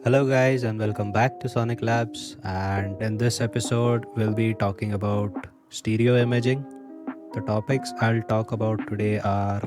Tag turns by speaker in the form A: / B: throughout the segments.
A: Hello, guys, and welcome back to Sonic Labs. And in this episode, we'll be talking about stereo imaging. The topics I'll talk about today are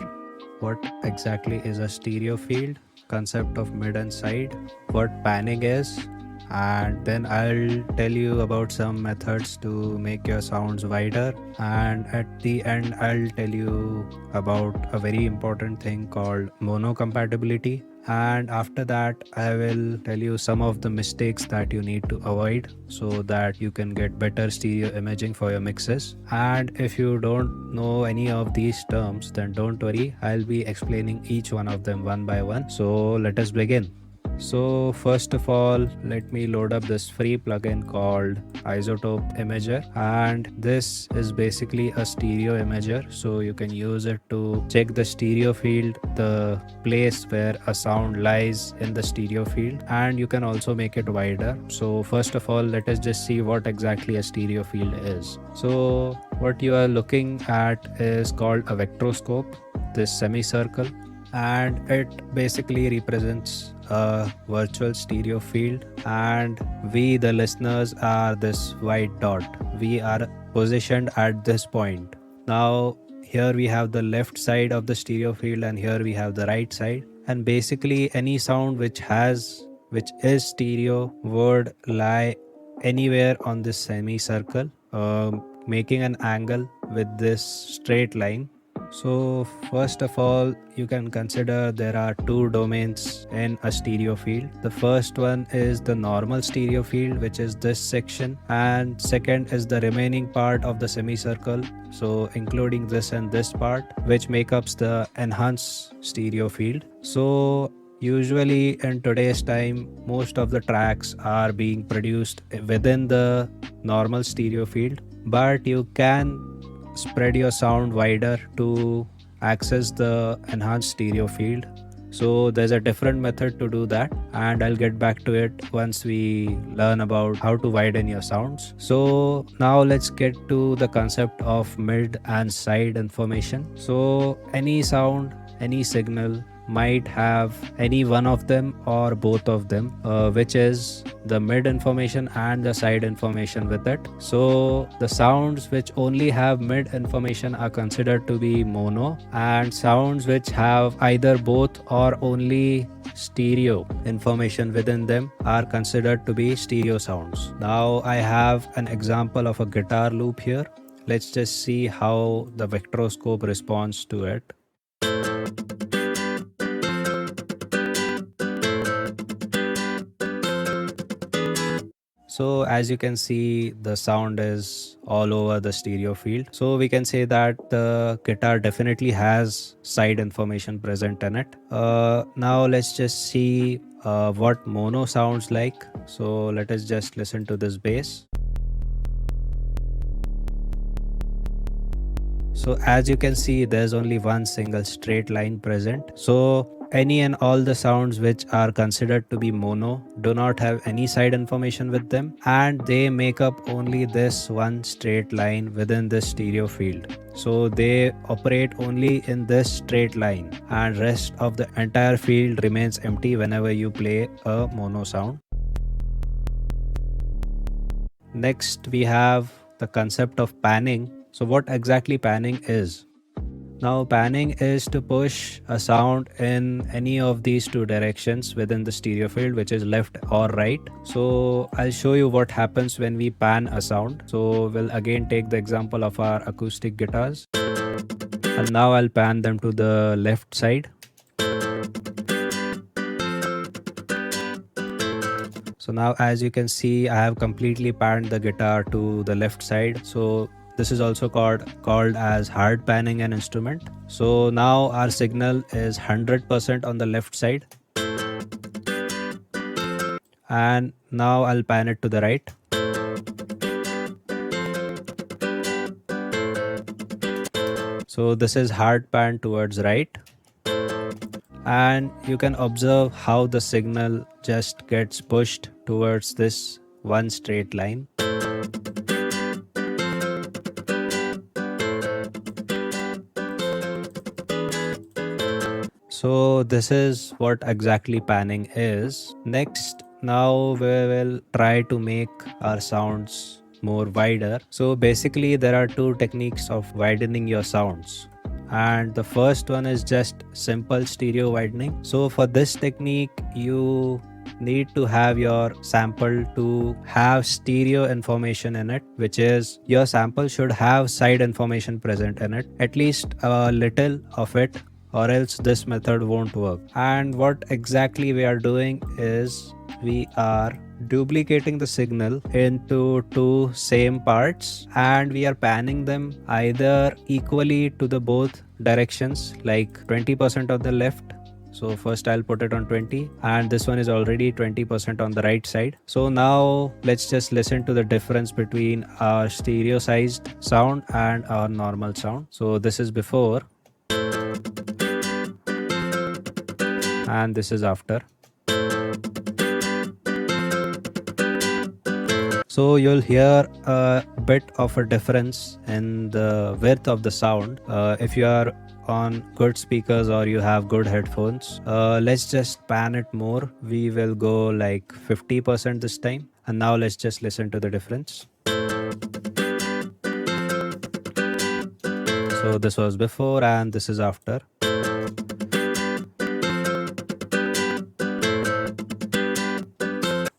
A: what exactly is a stereo field, concept of mid and side, what panning is, and then I'll tell you about some methods to make your sounds wider. And at the end, I'll tell you about a very important thing called mono compatibility. And after that, I will tell you some of the mistakes that you need to avoid so that you can get better stereo imaging for your mixes. And if you don't know any of these terms, then don't worry, I'll be explaining each one of them one by one. So let us begin. So first of all, let me load up this free plugin called Isotope Imager, and this is basically a stereo imager, so you can use it to check the stereo field, the place where a sound lies in the stereo field, and you can also make it wider. So first of all, let us just see what exactly a stereo field is. So what you are looking at is called a vectoroscope, this semicircle, and it basically represents a virtual stereo field, and we the listeners are this white dot. We are positioned at this point. Now here we have the left side of the stereo field and here we have the right side, and basically any sound which is stereo would lie anywhere on this semicircle, making an angle with this straight line. So first of all, you can consider there are two domains in a stereo field. The first one is the normal stereo field, which is this section, and second is the remaining part of the semicircle, so including this and this part, which make up the enhanced stereo field. So usually in today's time, most of the tracks are being produced within the normal stereo field, but you can spread your sound wider to access the enhanced stereo field. So there's a different method to do that, and I'll get back to it once we learn about how to widen your sounds. So now let's get to the concept of mid and side information. So any sound, any signal might have any one of them or both of them, which is the mid information and the side information with it. So the sounds which only have mid information are considered to be mono, and sounds which have either both or only stereo information within them are considered to be stereo sounds. Now I have an example of a guitar loop here. Let's just see how the vectoroscope responds to it. So as you can see, the sound is all over the stereo field. So we can say that the guitar definitely has side information present in it. Now let's just see what mono sounds like. So let us just listen to this bass. So as you can see, there's only one single straight line present. So any and all the sounds which are considered to be mono do not have any side information with them, and they make up only this one straight line within this stereo field. So they operate only in this straight line, and rest of the entire field remains empty whenever you play a mono sound. Next we have the concept of panning. So what exactly panning is? Now panning is to push a sound in any of these two directions within the stereo field, which is left or right. So I'll show you what happens when we pan a sound. So we'll again take the example of our acoustic guitars, and now I'll pan them to the left side. So now as you can see, I have completely panned the guitar to the left side. So this is also called as hard panning an instrument. So now our signal is 100% on the left side. And now I'll pan it to the right. So this is hard pan towards right. And you can observe how the signal just gets pushed towards this one straight line. So this is what exactly panning is. Next, now we will try to make our sounds more wider. So basically there are two techniques of widening your sounds, and the first one is just simple stereo widening. So for this technique you need to have your sample to have stereo information in it, which is your sample should have side information present in it, at least a little of it, or else this method won't work. And what exactly we are doing is we are duplicating the signal into two same parts, and we are panning them either equally to the both directions, like 20% on the left. So first I'll put it on 20, and this one is already 20% on the right side. So now let's just listen to the difference between our stereo sized sound and our normal sound. So this is before and this is after. So you'll hear a bit of a difference in the width of the sound if you are on good speakers or you have good headphones. Let's just pan it more. We will go like 50% this time. And now let's just listen to the difference. So this was before and this is after.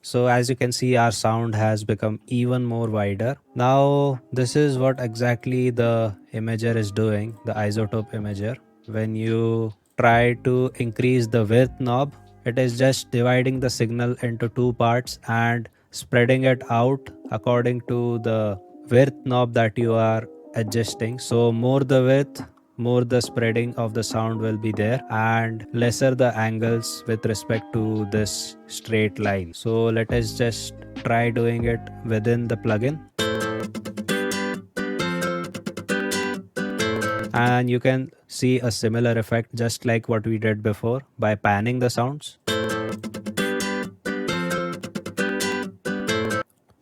A: So as you can see, our sound has become even more wider. Now this is what exactly the imager is doing, the isotope imager. When you try to increase the width knob, it is just dividing the signal into two parts and spreading it out according to the width knob that you are adjusting. So more the width, more the spreading of the sound will be there, and lesser the angles with respect to this straight line. So let us just try doing it within the plugin, and you can see a similar effect just like what we did before by panning the sounds.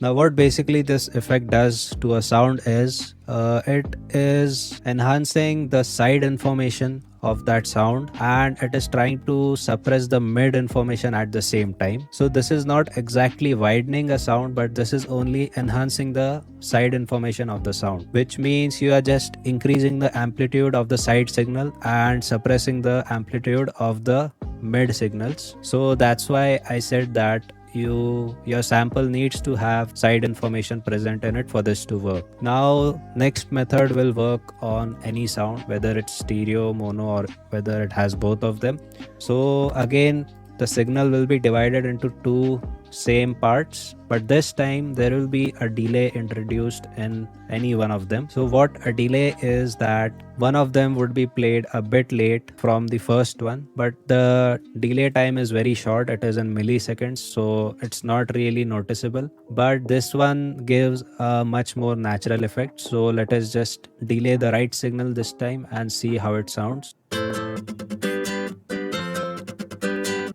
A: Now what basically this effect does to a sound is it is enhancing the side information of that sound, and it is trying to suppress the mid information at the same time. So this is not exactly widening a sound, but this is only enhancing the side information of the sound, which means you are just increasing the amplitude of the side signal and suppressing the amplitude of the mid signals. So that's why I said that your sample needs to have side information present in it for this to work. Now next method will work on any sound, whether it's stereo, mono, or whether it has both of them. So again, the signal will be divided into two same parts, but this time there will be a delay introduced in any one of them. So what a delay is that one of them would be played a bit late from the first one, but the delay time is very short. It is in milliseconds, so it's not really noticeable, but this one gives a much more natural effect. So let us just delay the right signal this time and see how it sounds.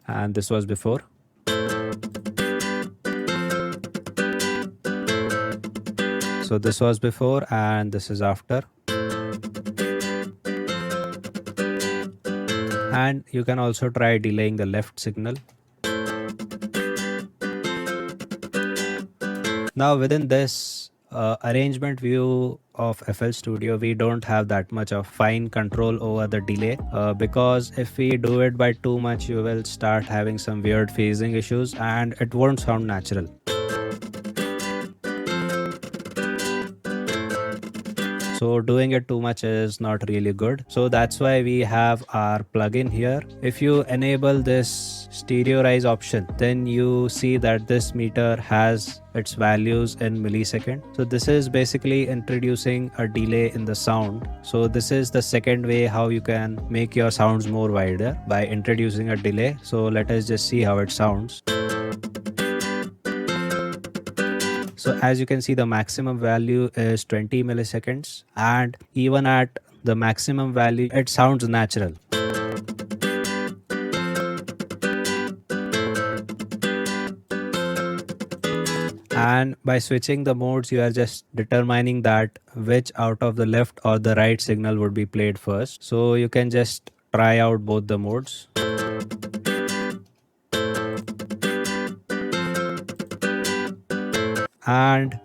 A: And this was before. So this was before and this is after. And you can also try delaying the left signal. Now within this arrangement view of FL Studio, we don't have that much of fine control over the delay because if we do it by too much, you will start having some weird phasing issues and it won't sound natural. So doing it too much is not really good. So that's why we have our plugin here. If you enable this stereorize option, then you see that this meter has its values in millisecond. So this is basically introducing a delay in the sound. So this is the second way how you can make your sounds more wider, by introducing a delay. So let us just see how it sounds. So as you can see, the maximum value is 20 milliseconds, and even at the maximum value, it sounds natural. And by switching the modes, you are just determining that which out of the left or the right signal would be played first. So you can just try out both the modes. And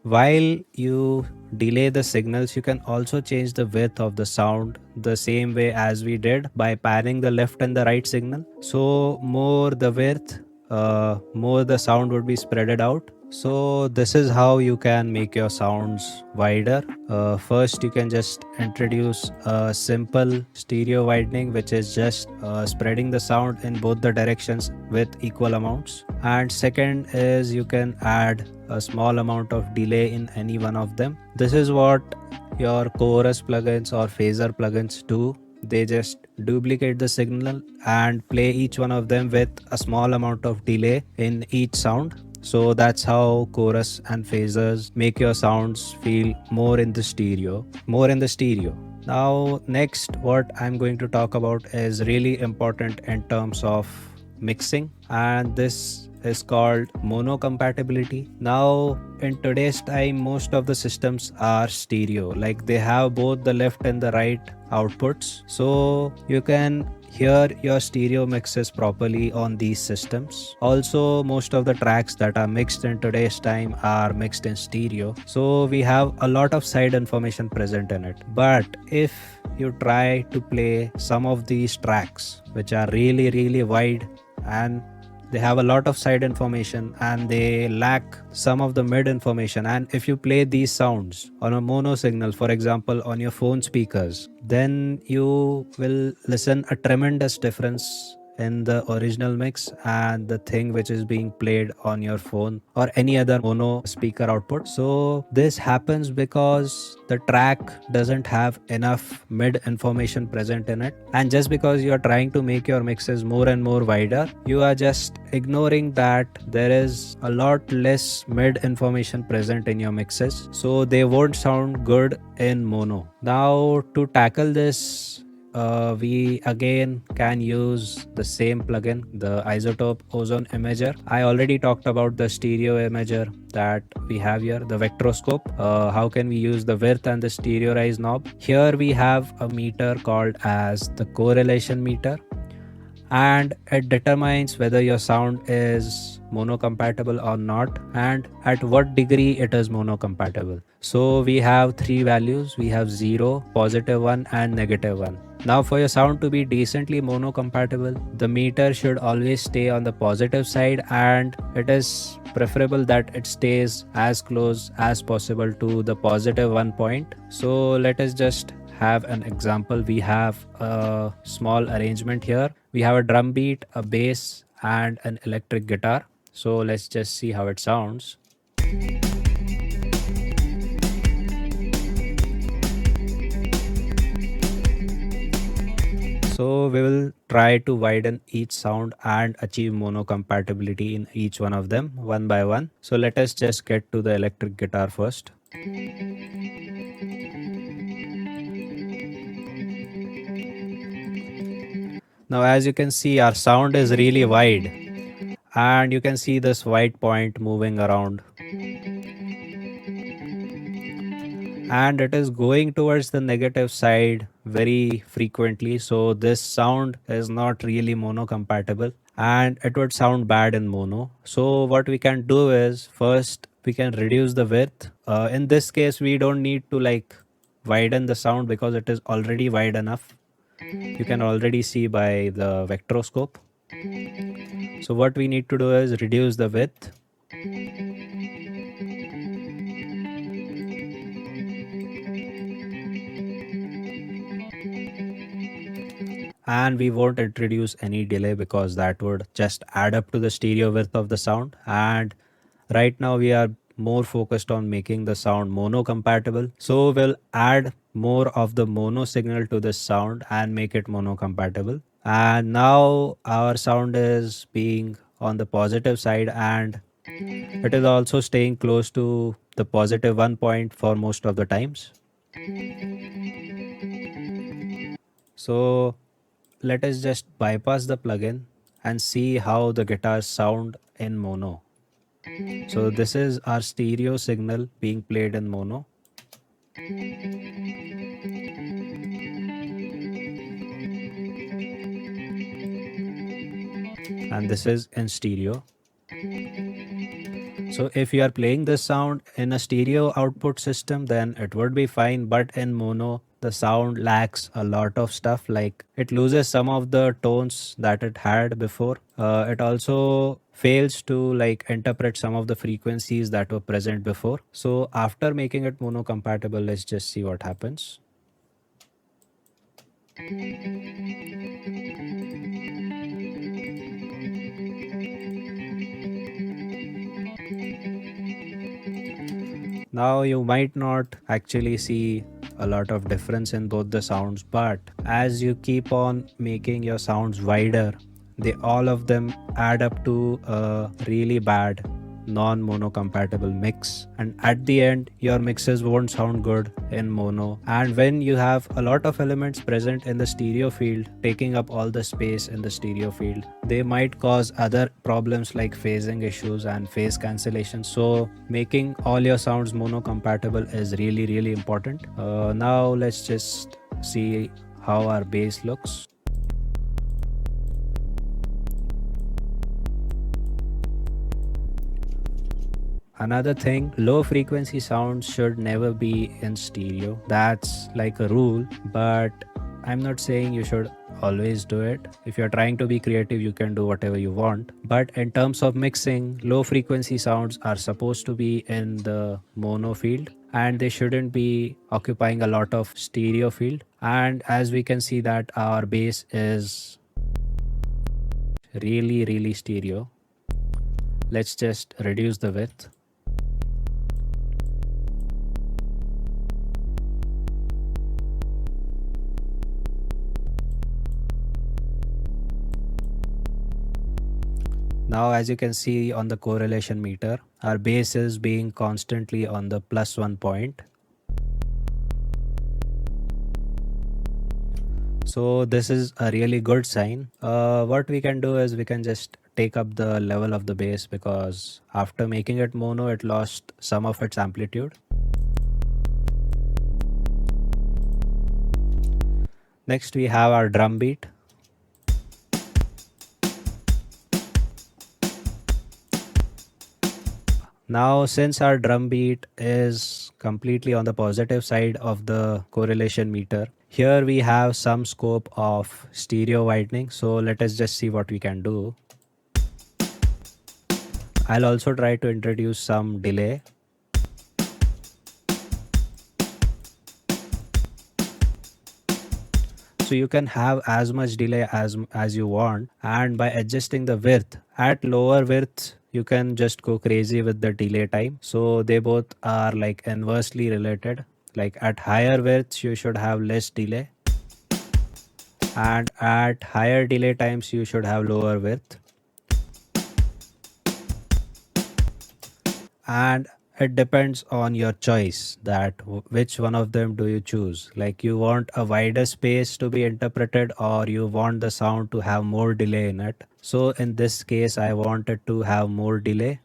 A: while you delay the signals, you can also change the width of the sound the same way as we did by panning the left and the right signal. So more the width, more the sound would be spreaded out. So this is how you can make your sounds wider. First, you can just introduce a simple stereo widening, which is just spreading the sound in both the directions with equal amounts. And second is you can add a small amount of delay in any one of them. This is what your chorus plugins or phaser plugins do. They just duplicate the signal and play each one of them with a small amount of delay in each sound. So that's how chorus and phasers make your sounds feel more in the stereo. Now next, what I'm going to talk about is really important in terms of mixing, and this is called mono compatibility. Now in today's time, most of the systems are stereo, like they have both the left and the right outputs, so you can hear your stereo mixes properly on these systems. Also, most of the tracks that are mixed in today's time are mixed in stereo, so we have a lot of side information present in it. But if you try to play some of these tracks which are really wide and they have a lot of side information and they lack some of the mid information, and if you play these sounds on a mono signal, for example on your phone speakers, then you will listen a tremendous difference in the original mix and the thing which is being played on your phone or any other mono speaker output. So this happens because the track doesn't have enough mid information present in it, and just because you are trying to make your mixes more and more wider, you are just ignoring that there is a lot less mid information present in your mixes, so they won't sound good in mono. Now to tackle this, we again can use the same plugin, the isotope ozone imager. I already talked about the stereo imager that we have here, the vectroscope. How can we use the width and the stereorize knob? Here we have a meter called as the correlation meter, and it determines whether your sound is mono compatible or not and at what degree it is mono compatible. So we have three values. We have 0, +1 and -1. Now for your sound to be decently mono compatible, the meter should always stay on the positive side, and it is preferable that it stays as close as possible to the +1 point. So let us just have an example. We have a small arrangement here. We have a drum beat, a bass, and an electric guitar. So let's just see how it sounds. So we will try to widen each sound and achieve mono compatibility in each one of them one by one. So let us just get to the electric guitar first. Now as you can see, our sound is really wide, and you can see this white point moving around, and it is going towards the negative side very frequently. So this sound is not really mono compatible and it would sound bad in mono. So what we can do is, first we can reduce the width. In this case we don't need to like widen the sound because it is already wide enough. You can already see by the vectroscope. So what we need to do is reduce the width. And we won't introduce any delay because that would just add up to the stereo width of the sound. And right now we are more focused on making the sound mono compatible, so we'll add more of the mono signal to this sound and make it mono compatible. And now our sound is being on the positive side, and it is also staying close to the +1 point for most of the times. So let us just bypass the plugin and see how the guitars sound in mono. So this is our stereo signal being played in mono. And this is in stereo. So if you are playing this sound in a stereo output system, then it would be fine. But in mono, the sound lacks a lot of stuff. Like it loses some of the tones that it had before. It also fails to like interpret some of the frequencies that were present before. So after making it mono compatible, let's just see what happens. Now you might not actually see a lot of difference in both the sounds, but as you keep on making your sounds wider, they all of them add up to a really bad non-mono compatible mix, and at the end your mixes won't sound good in mono. And when you have a lot of elements present in the stereo field taking up all the space in the stereo field, they might cause other problems like phasing issues and phase cancellation. So making all your sounds mono compatible is really important. Now let's just see how our bass looks. Another thing, low frequency sounds should never be in stereo. That's like a rule, but I'm not saying you should always do it. If you're trying to be creative, you can do whatever you want. But in terms of mixing, low frequency sounds are supposed to be in the mono field and they shouldn't be occupying a lot of stereo field. And as we can see that our bass is really stereo. Let's just reduce the width. Now as you can see on the correlation meter, our bass is being constantly on the +1 point. So this is a really good sign. What we can do is we can just take up the level of the bass, because after making it mono it lost some of its amplitude. Next we have our drum beat. Now since our drum beat is completely on the positive side of the correlation meter, here we have some scope of stereo widening. So let us just see what we can do. I'll also try to introduce some delay. So you can have as much delay as you want, and by adjusting the width, at lower width you can just go crazy with the delay time. So they both are like inversely related. Like at higher widths you should have less delay, and at higher delay times you should have lower width. And it depends on your choice that which one of them do you choose. Like you want a wider space to be interpreted, or you want the sound to have more delay in it. So in this case I wanted to have more delay,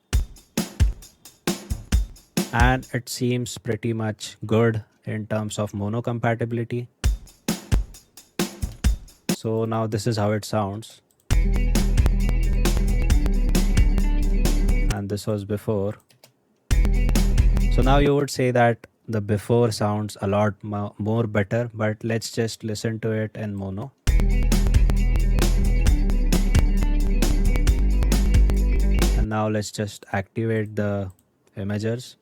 A: and it seems pretty much good in terms of mono compatibility. So now this is how it sounds, and this was before. So now you would say that the before sounds a lot more better, but let's just listen to it in mono. And now let's just activate the imagers.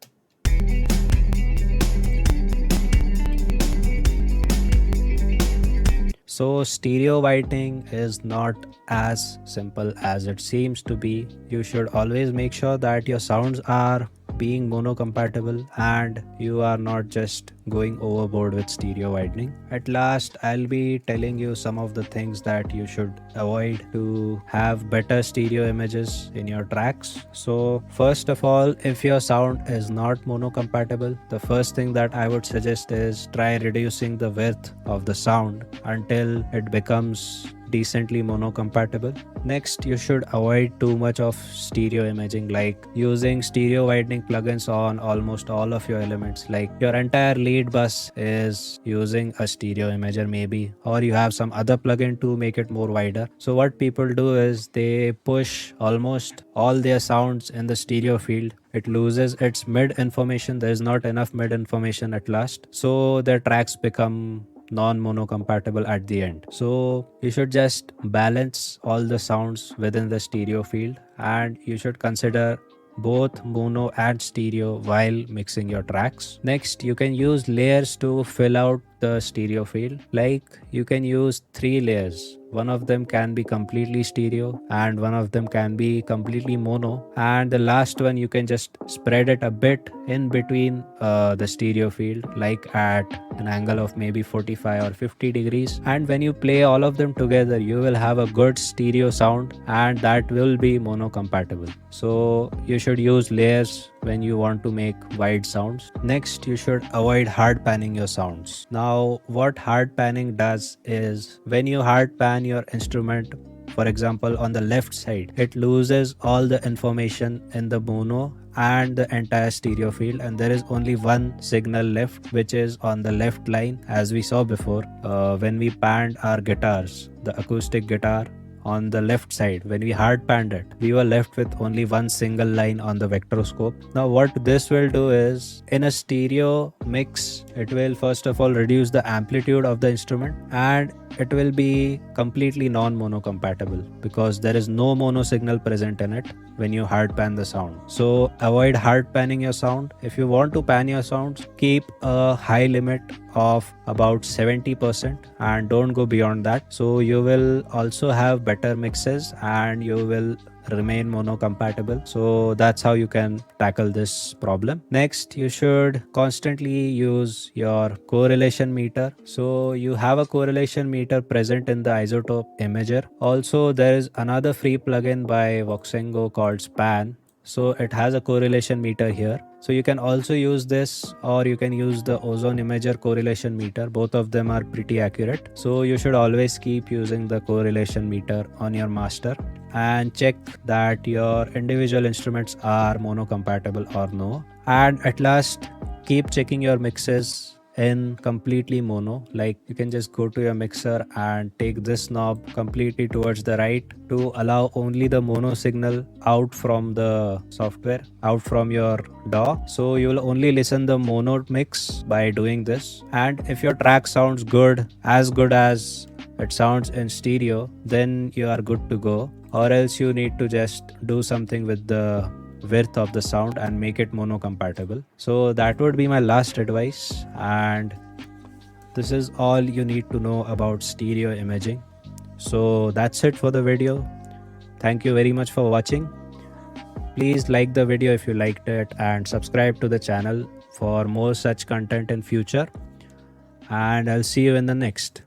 A: So stereo widening is not as simple as it seems to be. You should always make sure that your sounds are being mono compatible and you are not just going overboard with stereo widening. At last, I'll be telling you some of the things that you should avoid to have better stereo images in your tracks. So first of all, if your sound is not mono compatible, the first thing that I would suggest is try reducing the width of the sound until it becomes decently mono compatible. Next, you should avoid too much of stereo imaging, like using stereo widening plugins on almost all of your elements. Like your entire lead bus is using a stereo imager maybe, or you have some other plugin to make it more wider. So what people do is they push almost all their sounds in the stereo field. It loses its mid information. There is not enough mid information at last, so their tracks become non-mono compatible at the end. So you should just balance all the sounds within the stereo field, and you should consider both mono and stereo while mixing your tracks. Next, you can use layers to fill out the stereo field. Like you can use 3 layers. One of them can be completely stereo and one of them can be completely mono, and the last one you can just spread it a bit in between the stereo field, like at an angle of maybe 45 or 50 degrees, and when you play all of them together you will have a good stereo sound, and that will be mono compatible. So you should use layers when you want to make wide sounds. Next, you should avoid hard panning your sounds. Now what hard panning does is, when you hard pan your instrument, for example on the left side, it loses all the information in the mono and the entire stereo field, and there is only one signal left, which is on the left line. As we saw before, when we panned our guitars, the acoustic guitar on the left side, when we hard panned it, we were left with only one single line on the vectoroscope. Now what this will do is, in a stereo mix, it will first of all reduce the amplitude of the instrument, and it will be completely non-mono compatible because there is no mono signal present in it when you hard pan the sound. So avoid hard panning your sound. If you want to pan your sounds, keep a high limit of about 70% and don't go beyond that. So you will also have better mixes and you will remain mono compatible. So that's how you can tackle this problem. Next, you should constantly use your correlation meter. So you have a correlation meter present in the isotope imager. Also, there is another free plugin by Voxengo called Span. So it has a correlation meter here. So you can also use this, or you can use the ozone imager correlation meter. Both of them are pretty accurate. So you should always keep using the correlation meter on your master and check that your individual instruments are mono compatible or no. And at last, keep checking your mixes in completely mono. Like you can just go to your mixer and take this knob completely towards the right to allow only the mono signal out from the software, out from your DAW. So you will only listen the mono mix by doing this. And if your track sounds good as it sounds in stereo, then you are good to go. Or else you need to just do something with the width of the sound and make it mono compatible. So that would be my last advice, and this is all you need to know about stereo imaging. So that's it for the video. Thank you very much for watching. Please like the video if you liked it and subscribe to the channel for more such content in future, and I'll see you in the next.